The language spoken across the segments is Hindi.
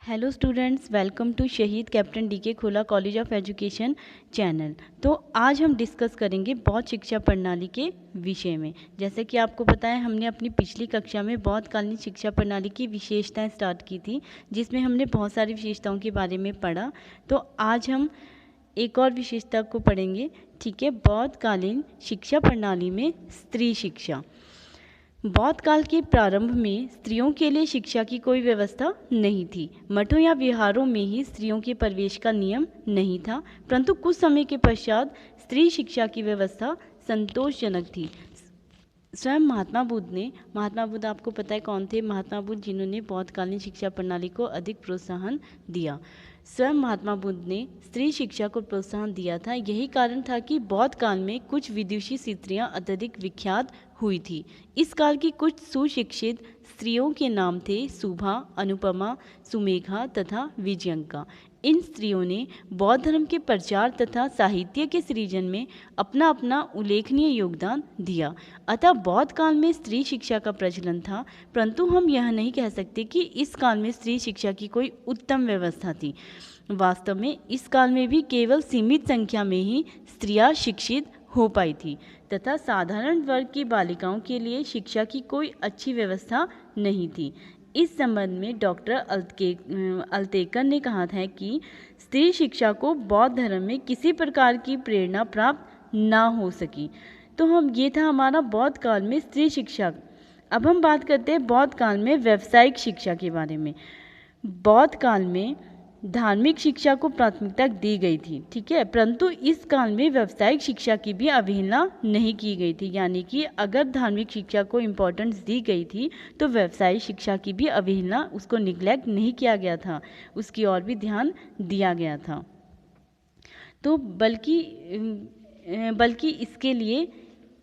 हेलो स्टूडेंट्स, वेलकम टू शहीद कैप्टन डीके खोला कॉलेज ऑफ एजुकेशन चैनल। तो आज हम डिस्कस करेंगे बौद्ध शिक्षा प्रणाली के विषय में। जैसे कि आपको पता है, हमने अपनी पिछली कक्षा में बौद्धकालीन शिक्षा प्रणाली की विशेषताएं स्टार्ट की थी, जिसमें हमने बहुत सारी विशेषताओं के बारे में पढ़ा। तो आज हम एक और विशेषता को पढ़ेंगे। ठीक है, बौद्धकालीन शिक्षा प्रणाली में स्त्री शिक्षा। बौद्ध काल के प्रारंभ में स्त्रियों के लिए शिक्षा की कोई व्यवस्था नहीं थी। मठों या विहारों में ही स्त्रियों के प्रवेश का नियम नहीं था, परंतु कुछ समय के पश्चात स्त्री शिक्षा की व्यवस्था संतोषजनक थी। स्वयं महात्मा बुद्ध आपको पता है कौन थे? महात्मा बुद्ध, जिन्होंने बौद्धकालीन शिक्षा प्रणाली को अधिक प्रोत्साहन दिया। स्वयं महात्मा बुद्ध ने स्त्री शिक्षा को प्रोत्साहन दिया था। यही कारण था कि बौद्ध काल में कुछ विदुषी स्त्रियां अत्यधिक विख्यात हुई थी। इस काल की कुछ सुशिक्षित स्त्रियों के नाम थे सुभा, अनुपमा, सुमेघा तथा विजयंका। इन स्त्रियों ने बौद्ध धर्म के प्रचार तथा साहित्य के सृजन में अपना अपना उल्लेखनीय योगदान दिया। अतः बौद्ध काल में स्त्री शिक्षा का प्रचलन था, परंतु हम यह नहीं कह सकते कि इस काल में स्त्री शिक्षा की कोई उत्तम व्यवस्था थी। वास्तव में इस काल में भी केवल सीमित संख्या में ही स्त्रियां शिक्षित हो पाई थी तथा साधारण वर्ग की बालिकाओं के लिए शिक्षा की कोई अच्छी व्यवस्था नहीं थी। इस संबंध में डॉक्टर अल्तेकर ने कहा था कि स्त्री शिक्षा को बौद्ध धर्म में किसी प्रकार की प्रेरणा प्राप्त ना हो सकी। तो ये था हमारा बौद्ध काल में स्त्री शिक्षा। अब हम बात करते हैं बौद्ध काल में व्यावसायिक शिक्षा के बारे में। बौद्ध काल में धार्मिक शिक्षा को प्राथमिकता दी गई थी, ठीक है, परंतु इस काल में व्यावसायिक शिक्षा की भी अवहेलना नहीं की गई थी। यानी कि अगर धार्मिक शिक्षा को इम्पोर्टेंस दी गई थी तो व्यावसायिक शिक्षा की भी अवहेलना, उसको निग्लेक्ट नहीं किया गया था, उसकी ओर भी ध्यान दिया गया था। तो बल्कि इसके लिए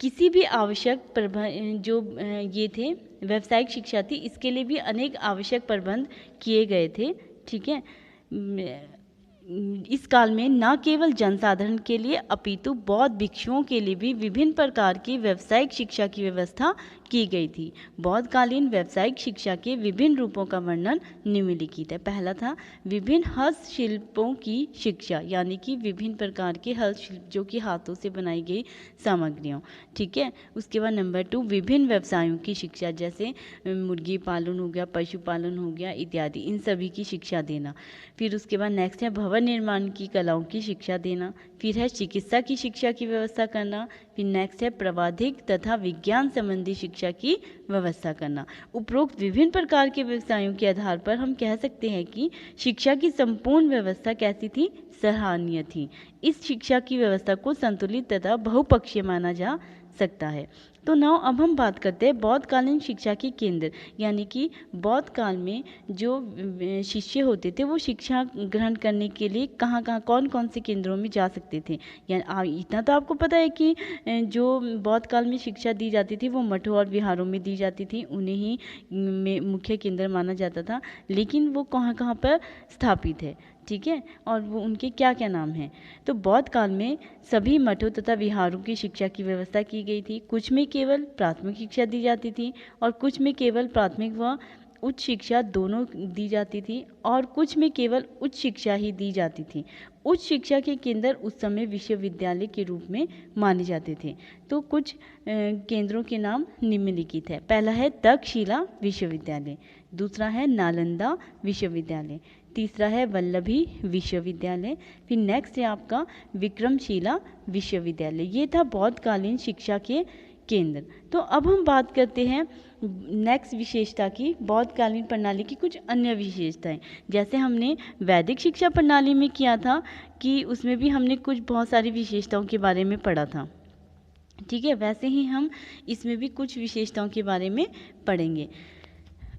किसी भी आवश्यक प्रबंध, जो ये थे व्यावसायिक शिक्षा थी, इसके लिए भी अनेक आवश्यक प्रबंध किए गए थे। ठीक है, इस काल में न केवल जनसाधारण के लिए अपितु बौद्ध भिक्षुओं के लिए भी विभिन्न प्रकार की व्यावसायिक शिक्षा की व्यवस्था की गई थी। बौद्धकालीन व्यावसायिक शिक्षा के विभिन्न रूपों का वर्णन निम्नलिखित है। पहला था विभिन्न हस्तशिल्पों की शिक्षा, यानी कि विभिन्न प्रकार के हस्तशिल्प जो कि हाथों से बनाई गई सामग्रियों। ठीक है, उसके बाद नंबर 2 विभिन्न व्यवसायों की शिक्षा, जैसे मुर्गी पालन हो गया, पशुपालन हो गया इत्यादि, इन सभी की शिक्षा देना। फिर उसके बाद नेक्स्ट है भवन निर्माण की कलाओं की शिक्षा देना। फिर है चिकित्सा की शिक्षा की व्यवस्था करना। फिर नेक्स्ट है प्रवाधिक तथा विज्ञान संबंधी शिक्षा की व्यवस्था करना। उपरोक्त विभिन्न प्रकार के व्यवसायों के आधार पर हम कह सकते हैं कि शिक्षा की संपूर्ण व्यवस्था कैसी थी? सराहनीय थी। इस शिक्षा की व्यवस्था को संतुलित तथा बहुपक्षीय माना जा सकता है। तो नाउ अब हम बात करते हैं बौद्धकालीन शिक्षा के केंद्र, यानी कि बौद्ध काल में जो शिष्य होते थे वो शिक्षा ग्रहण करने के लिए कहाँ कौन कौन से केंद्रों में जा सकते थे। यानी इतना तो आपको पता है कि जो बौद्ध काल में शिक्षा दी जाती थी वो मठों और विहारों में दी जाती थी, उन्हें ही मुख्य केंद्र माना जाता था। लेकिन वो कहाँ कहाँ पर स्थापित है, ठीक है, और वो उनके क्या क्या नाम हैं? तो बौद्ध काल में सभी मठों तथा विहारों की शिक्षा की व्यवस्था की गई थी। कुछ में केवल प्राथमिक शिक्षा दी जाती थी और कुछ में केवल प्राथमिक व उच्च शिक्षा दोनों दी जाती थी और कुछ में केवल उच्च शिक्षा ही दी जाती थी। उच्च शिक्षा के केंद्र उस समय विश्वविद्यालय के रूप में माने जाते थे। तो कुछ केंद्रों के नाम निम्नलिखित है। पहला है तक्षशिला विश्वविद्यालय, दूसरा है नालंदा विश्वविद्यालय, तीसरा है वल्लभी विश्वविद्यालय, फिर नेक्स्ट है आपका विक्रमशिला विश्वविद्यालय। ये था बौद्धकालीन शिक्षा के केंद्र। तो अब हम बात करते हैं नेक्स्ट विशेषता की, बौद्धकालीन प्रणाली की कुछ अन्य विशेषताएं। जैसे हमने वैदिक शिक्षा प्रणाली में किया था कि उसमें भी हमने कुछ बहुत सारी विशेषताओं के बारे में पढ़ा था, ठीक है, वैसे ही हम इसमें भी कुछ विशेषताओं के बारे में पढ़ेंगे।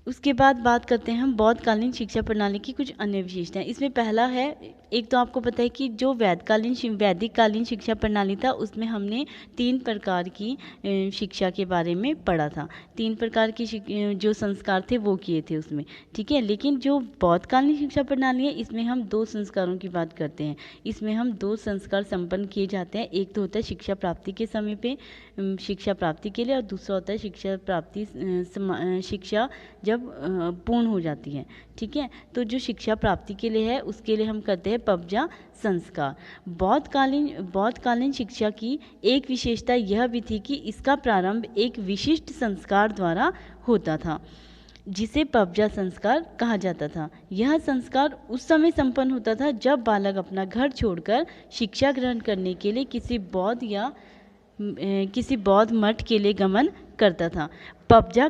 उसके बाद बात करते हैं हम बौद्धकालीन शिक्षा प्रणाली की कुछ अन्य विशेषताएं। इसमें पहला है, एक तो आपको पता है कि जो वैदिक कालीन शिक्षा प्रणाली था उसमें हमने 3 प्रकार की शिक्षा के बारे में पढ़ा था। 3 प्रकार की जो संस्कार थे वो किए थे उसमें, ठीक है। लेकिन जो बौद्धकालीन शिक्षा प्रणाली है इसमें हम 2 संस्कारों की बात करते हैं। इसमें हम 2 संस्कार संपन्न किए जाते हैं। एक तो होता है शिक्षा प्राप्ति के समय पे शिक्षा प्राप्ति के लिए, और दूसरा होता है शिक्षा जब पूर्ण हो जाती है। ठीक है, तो जो शिक्षा प्राप्ति के लिए है उसके लिए हम करते हैं पबजा संस्कार। बौद्धकालीन शिक्षा की एक विशेषता यह भी थी कि इसका प्रारंभ एक विशिष्ट संस्कार द्वारा होता था जिसे पबजा संस्कार कहा जाता था। यह संस्कार उस समय संपन्न होता था जब बालक अपना घर छोड़कर शिक्षा ग्रहण करने के लिए किसी बौद्ध मठ के लिए गमन करता था। पबजा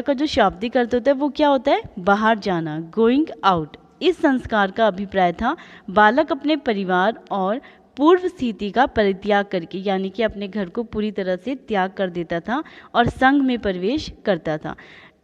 का जो शाब्दिक अर्थ होता है वो क्या होता है? बाहर जाना, गोइंग आउट। इस संस्कार का अभिप्राय था बालक अपने परिवार और पूर्व स्थिति का परित्याग करके, यानी कि अपने घर को पूरी तरह से त्याग कर देता था और संघ में प्रवेश करता था,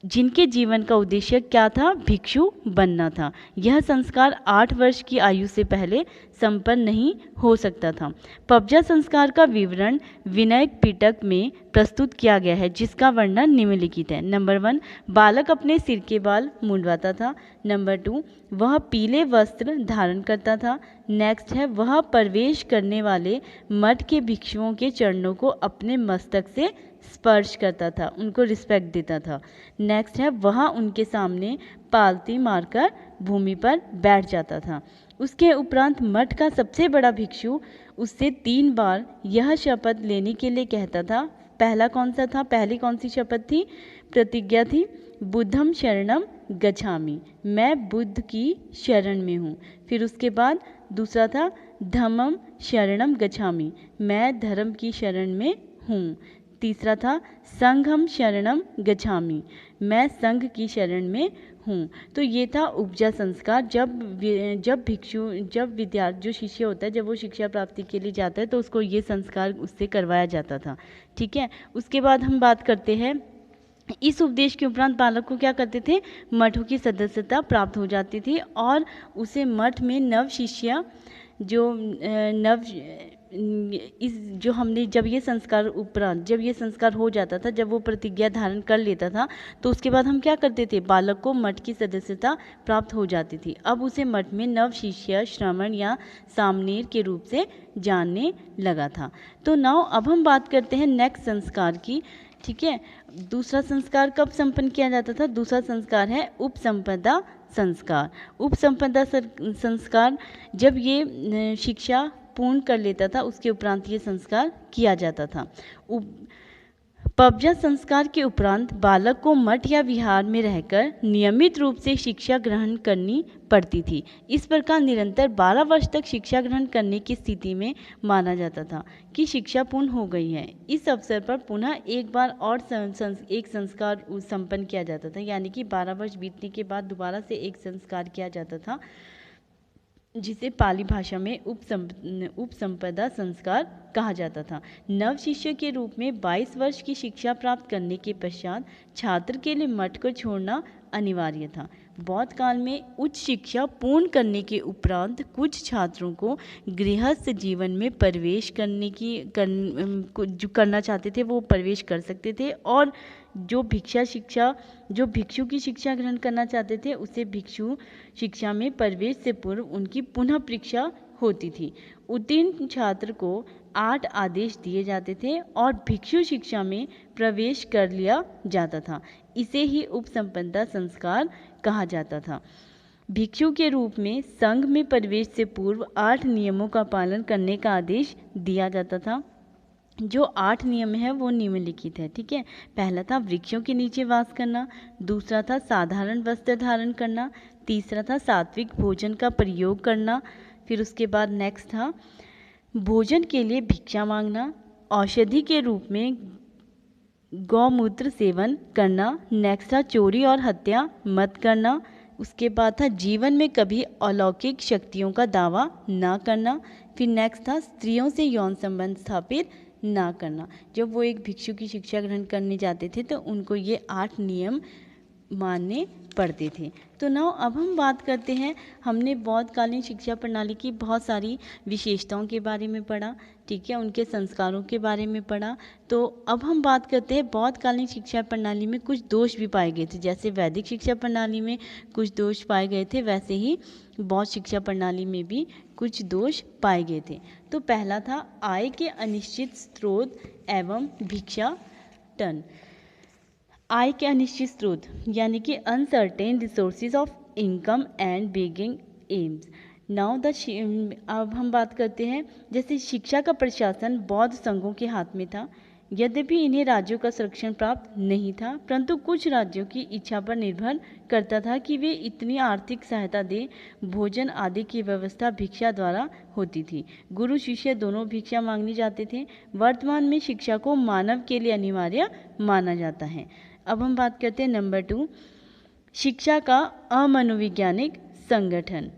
जिनके जीवन का उद्देश्य क्या था? भिक्षु बनना था। यह संस्कार 8 वर्ष की आयु से पहले संपन्न नहीं हो सकता था। पबजा संस्कार का विवरण विनय पिटक में प्रस्तुत किया गया है, जिसका वर्णन निम्नलिखित है। नंबर 1, बालक अपने सिर के बाल मुंडवाता था। नंबर 2, वह पीले वस्त्र धारण करता था। नेक्स्ट है, वह प्रवेश करने वाले मठ के भिक्षुओं के चरणों को अपने मस्तक से स्पर्श करता था, उनको रिस्पेक्ट देता था। नेक्स्ट है, वह उनके सामने पालती मारकर भूमि पर बैठ जाता था। उसके उपरांत मठ का सबसे बड़ा भिक्षु उससे 3 बार यह शपथ लेने के लिए कहता था। पहला कौन सा था? पहली कौन सी शपथ थी? प्रतिज्ञा थी, बुद्धम शरणम गच्छामि, मैं बुद्ध की शरण में हूँ। फिर उसके बाद दूसरा था धम्मम शरणम गच्छामि, मैं धर्म की शरण में हूँ। तीसरा था संघम शरणम गच्छामि, मैं संघ की शरण में हूँ। तो ये था उपजा संस्कार। जब विद्यार्थी जो शिष्य होता है, जब वो शिक्षा प्राप्ति के लिए जाता है तो उसको ये संस्कार उससे करवाया जाता था। ठीक है, उसके बाद हम बात करते हैं, इस उपदेश के उपरांत बालक को क्या करते थे? मठों की सदस्यता प्राप्त हो जाती थी और उसे मठ में नव शिष्य जब ये संस्कार हो जाता था, जब वो प्रतिज्ञा धारण कर लेता था, तो उसके बाद हम क्या करते थे? बालक को मठ की सदस्यता प्राप्त हो जाती थी। अब उसे मठ में नव शिष्य, श्रमण या सामनेर के रूप से जानने लगा था। तो नाउ अब हम बात करते हैं नेक्स्ट संस्कार की। ठीक है, दूसरा संस्कार कब संपन्न किया जाता था? दूसरा संस्कार है उपसंपदा संस्कार। उपसंपदा संस्कार जब ये शिक्षा पूर्ण कर लेता था, उसके उपरांत ये संस्कार किया जाता था। पबजा संस्कार के उपरांत बालक को मठ या विहार में रहकर नियमित रूप से शिक्षा ग्रहण करनी पड़ती थी। इस प्रकार निरंतर 12 वर्ष तक शिक्षा ग्रहण करने की स्थिति में माना जाता था कि शिक्षा पूर्ण हो गई है। इस अवसर पर पुनः एक बार और एक संस्कार संपन्न किया जाता था, यानी कि 12 वर्ष बीतने के बाद दोबारा से एक संस्कार किया जाता था, जिसे पाली भाषा में उपसंपदा संस्कार कहा जाता था। नव शिष्य के रूप में 22 वर्ष की शिक्षा प्राप्त करने के पश्चात छात्र के लिए मठ को छोड़ना अनिवार्य था। बौद्ध काल में उच्च शिक्षा पूर्ण करने के उपरांत कुछ छात्रों को गृहस्थ जीवन में प्रवेश करना चाहते थे वो प्रवेश कर सकते थे, और जो भिक्षु की शिक्षा ग्रहण करना चाहते थे उसे भिक्षु शिक्षा में प्रवेश से पूर्व उनकी पुनः परीक्षा होती थी। उत्तीर्ण छात्र को 8 आदेश दिए जाते थे और भिक्षु शिक्षा में प्रवेश कर लिया जाता था। इसे ही उपसंपदा संस्कार कहा जाता था। भिक्षु के रूप में संघ में प्रवेश से पूर्व 8 नियमों का पालन करने का आदेश दिया जाता था। जो 8 नियम है वो निम्नलिखित है। ठीक है, पहला था वृक्षों के नीचे वास करना, दूसरा था साधारण वस्त्र धारण करना, तीसरा था सात्विक भोजन का प्रयोग करना, फिर उसके बाद नेक्स्ट था भोजन के लिए भिक्षा मांगना, औषधि के रूप में गौमूत्र सेवन करना, नेक्स्ट था चोरी और हत्या मत करना, उसके बाद था जीवन में कभी अलौकिक शक्तियों का दावा ना करना, फिर नेक्स्ट था स्त्रियों से यौन संबंध स्थापित ना करना। जब वो एक भिक्षु की शिक्षा ग्रहण करने जाते थे तो उनको ये 8 नियम मानने पड़ते थे। तो नाउ अब हम बात करते हैं, हमने बौद्धकालीन शिक्षा प्रणाली की बहुत सारी विशेषताओं के बारे में पढ़ा, ठीक है, उनके संस्कारों के बारे में पढ़ा। तो अब हम बात करते हैं बौद्धकालीन शिक्षा प्रणाली में कुछ दोष भी पाए गए थे। जैसे वैदिक शिक्षा प्रणाली में कुछ दोष पाए गए थे, वैसे ही बौद्ध शिक्षा प्रणाली में भी कुछ दोष पाए गए थे। तो पहला था आय के अनिश्चित स्रोत एवं भिक्षाटन। आय के अनिश्चित स्रोत यानी कि uncertain resources of income and begging alms. Now the अब हम बात करते हैं जैसे शिक्षा का प्रशासन बौद्ध संघों के हाथ में था। यद्यपि इन्हें राज्यों का संरक्षण प्राप्त नहीं था, परंतु कुछ राज्यों की इच्छा पर निर्भर करता था कि वे इतनी आर्थिक सहायता दें। भोजन आदि की व्यवस्था भिक्षा द्वारा होती थी। गुरु शिष्य दोनों भिक्षा मांगने जाते थे। वर्तमान में शिक्षा को मानव के लिए अनिवार्य माना जाता है। अब हम बात करते हैं नंबर 2, शिक्षा का अमनोवैज्ञानिक संगठन,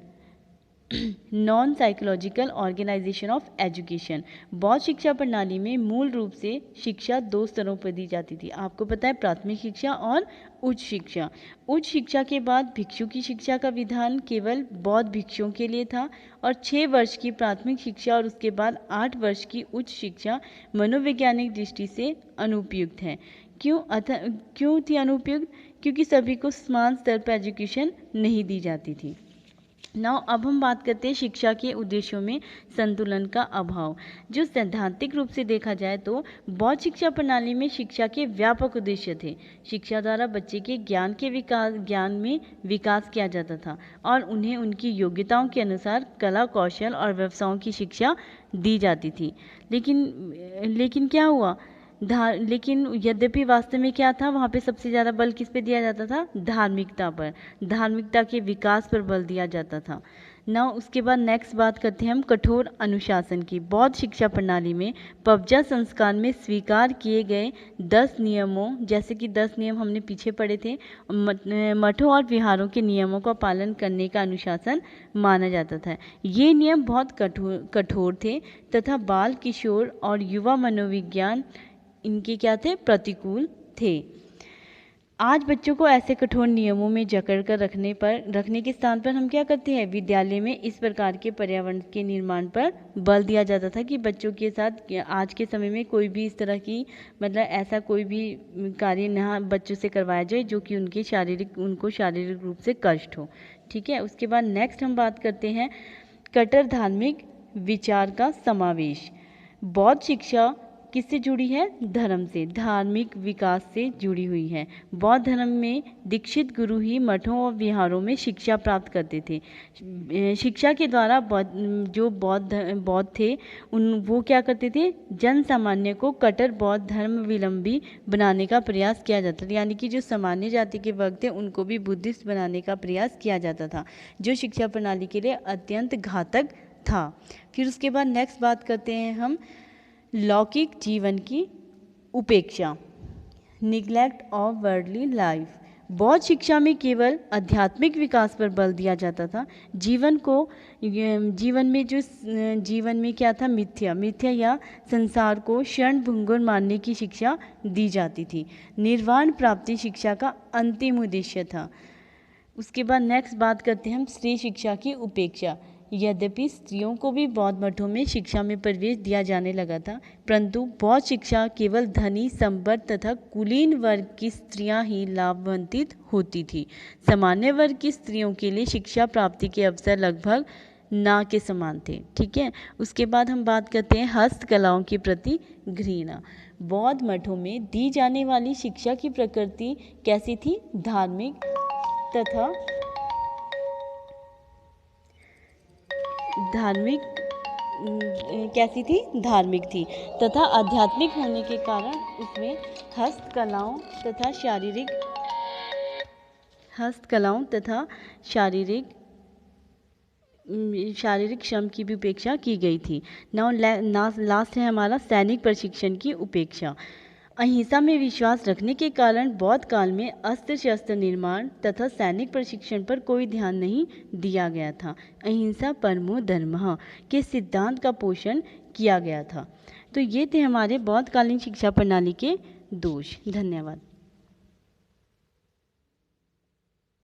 non psychological organisation of education. बौद्ध शिक्षा प्रणाली में मूल रूप से शिक्षा 2 स्तरों पर दी जाती थी। आपको पता है, प्राथमिक शिक्षा और उच्च शिक्षा। उच्च शिक्षा के बाद भिक्षु की शिक्षा का विधान केवल बौद्ध भिक्षुओं के लिए था और 6 वर्ष की प्राथमिक शिक्षा और उसके बाद 8 वर्ष की उच्च शिक्षा मनोवैज्ञानिक दृष्टि से अनुपयुक्त है। क्यों थी अनुपयुक्त? क्योंकि सभी को समान स्तर पर एजुकेशन नहीं दी जाती थी। नाउ अब हम बात करते हैं शिक्षा के उद्देश्यों में संतुलन का अभाव। जो सैद्धांतिक रूप से देखा जाए तो बौद्ध शिक्षा प्रणाली में शिक्षा के व्यापक उद्देश्य थे। शिक्षा द्वारा बच्चे के ज्ञान में विकास किया जाता था और उन्हें उनकी योग्यताओं के अनुसार कला, कौशल और व्यवसायों की शिक्षा दी जाती थी। लेकिन क्या हुआ? लेकिन यद्यपि वास्तव में क्या था, वहाँ पे सबसे ज़्यादा बल किस पे दिया जाता था? धार्मिकता पर, धार्मिकता के विकास पर बल दिया जाता था। ना उसके बाद नेक्स्ट बात करते हैं हम कठोर अनुशासन की। बौद्ध शिक्षा प्रणाली में पबजा संस्कार में स्वीकार किए गए 10 नियमों, जैसे कि 10 नियम हमने पीछे पढ़े थे, मठों और विहारों के नियमों का पालन करने का अनुशासन माना जाता था। ये नियम बहुत कठोर थे तथा बाल, किशोर और युवा मनोविज्ञान इनके क्या थे? प्रतिकूल थे। आज बच्चों को ऐसे कठोर नियमों में जकड़ कर रखने के स्थान पर हम क्या करते हैं? विद्यालय में इस प्रकार के पर्यावरण के निर्माण पर बल दिया जाता था कि बच्चों के साथ आज के समय में कोई भी इस तरह की ऐसा कोई भी कार्य ना बच्चों से करवाया जाए जो कि उनको शारीरिक रूप से कष्ट हो। ठीक है। उसके बाद नेक्स्ट हम बात करते हैं कट्टर धार्मिक विचार का समावेश। बौद्ध शिक्षा किससे जुड़ी है? धर्म से, धार्मिक विकास से जुड़ी हुई है। बौद्ध धर्म में दीक्षित गुरु ही मठों और विहारों में शिक्षा प्राप्त करते थे। शिक्षा के द्वारा जो बौद्ध थे वो क्या करते थे? जन सामान्य को कट्टर बौद्ध धर्मावलंबी बनाने का प्रयास किया जाता था। यानी कि जो सामान्य जाति के वर्ग थे उनको भी बुद्धिस्ट बनाने का प्रयास किया जाता था, जो शिक्षा प्रणाली के लिए अत्यंत घातक था। फिर उसके बाद नेक्स्ट बात करते हैं हम लौकिक जीवन की उपेक्षा, निग्लेक्ट ऑफ वर्ल्डली लाइफ। बौद्ध शिक्षा में केवल आध्यात्मिक विकास पर बल दिया जाता था। जीवन में क्या था? मिथ्या या संसार को क्षण भंगुर मानने की शिक्षा दी जाती थी। निर्वाण प्राप्ति शिक्षा का अंतिम उद्देश्य था। उसके बाद नेक्स्ट बात करते हैं हम स्त्री शिक्षा की उपेक्षा। यद्यपि स्त्रियों को भी बौद्ध मठों में शिक्षा में प्रवेश दिया जाने लगा था, परंतु बौद्ध शिक्षा केवल धनी, संपन्न तथा कुलीन वर्ग की स्त्रियां ही लाभान्वित होती थी। सामान्य वर्ग की स्त्रियों के लिए शिक्षा प्राप्ति के अवसर लगभग ना के समान थे। ठीक है। उसके बाद हम बात करते हैं हस्तकलाओं के प्रति घृणा। बौद्ध मठों में दी जाने वाली शिक्षा की प्रकृति कैसी थी? धार्मिक थी तथा आध्यात्मिक होने के कारण उसमें हस्तकलाओं तथा शारीरिक श्रम की भी उपेक्षा की गई थी। लास्ट है हमारा सैनिक प्रशिक्षण की उपेक्षा। अहिंसा में विश्वास रखने के कारण बौद्ध काल में अस्त्र शस्त्र निर्माण तथा सैनिक प्रशिक्षण पर कोई ध्यान नहीं दिया गया था। अहिंसा परमो धर्मः के सिद्धांत का पोषण किया गया था। तो ये थे हमारे बौद्ध कालीन शिक्षा प्रणाली के दोष। धन्यवाद।